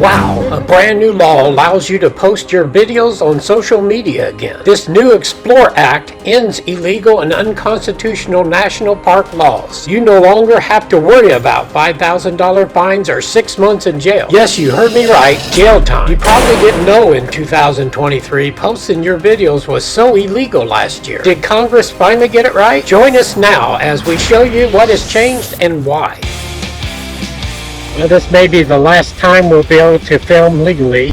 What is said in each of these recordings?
Wow, a brand new law allows you to post your videos on social media again. This new Explore Act ends illegal and unconstitutional national park laws. You no longer have to worry about $5,000 fines or 6 months in jail. Yes, you heard me right, jail time. You probably didn't know in 2023 posting your videos was so illegal last year. Did Congress finally get it right? Join us now as we show you what has changed and why. Well, this may be the last time we'll be able to film legally.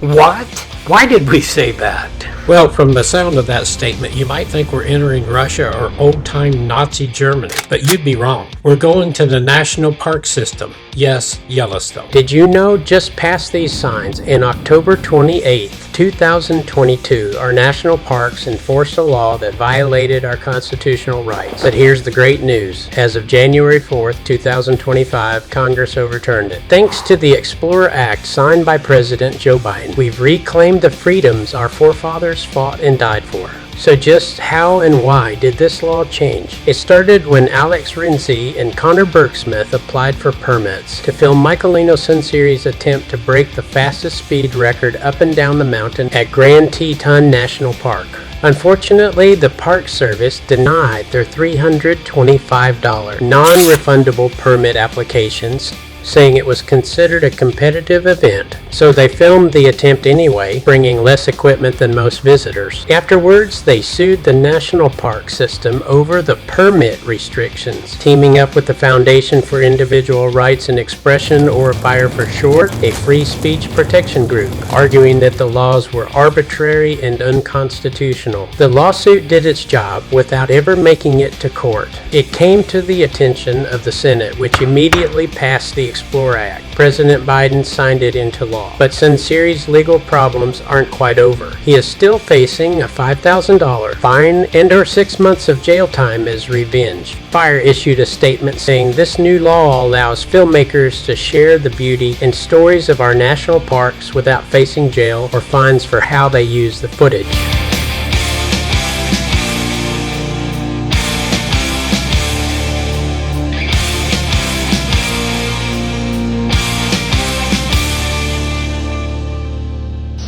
What? Why did we say that? Well, from the sound of that statement, you might think we're entering Russia or old-time Nazi Germany, but you'd be wrong. We're going to the national park system. Yes, Yellowstone. Did you know just past these signs, in October 28th, 2022, our national parks enforced a law that violated our constitutional rights. But here's the great news. As of January 4th, 2025, Congress overturned it. Thanks to the Explorer Act signed by President Joe Biden, we've reclaimed the freedoms our forefathers fought and died for. So just how and why did this law change? It started when Rinsy and Conor Burmith applied for permits to film Michaelino Sunseri's attempt to break the fastest speed record up and down the mountain at Grand Teton National Park. Unfortunately, the Park Service denied their $325 non-refundable permit applications, saying it was considered a competitive event, so they filmed the attempt anyway, bringing less equipment than most visitors. Afterwards, they sued the national park system over the permit restrictions, teaming up with the Foundation for Individual Rights and Expression, or FIRE for short, a free speech protection group, arguing that the laws were arbitrary and unconstitutional. The lawsuit did its job without ever making it to court. It came to the attention of the Senate, which immediately passed the Explore Act. President Biden signed it into law. But Sunseri's legal problems aren't quite over. He is still facing a $5,000 fine and or 6 months of jail time as revenge. FIRE issued a statement saying this new law allows filmmakers to share the beauty and stories of our national parks without facing jail or fines for how they use the footage.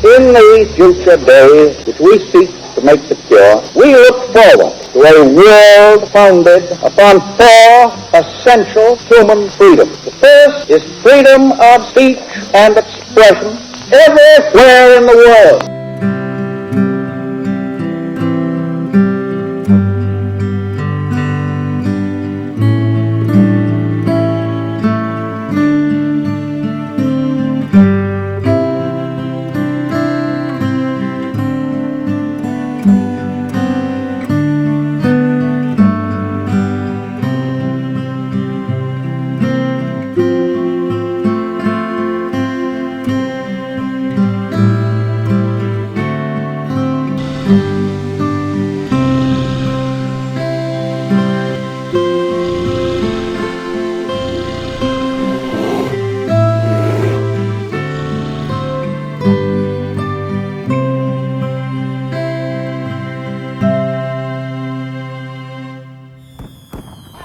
In the future days which we seek to make secure, we look forward to a world founded upon 4 essential human freedoms. The first is freedom of speech and expression everywhere in the world.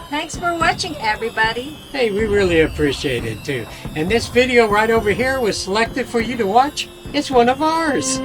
Thanks for watching, everybody. Hey, we really appreciate it too. And this video right over here was selected for you to watch. It's one of ours.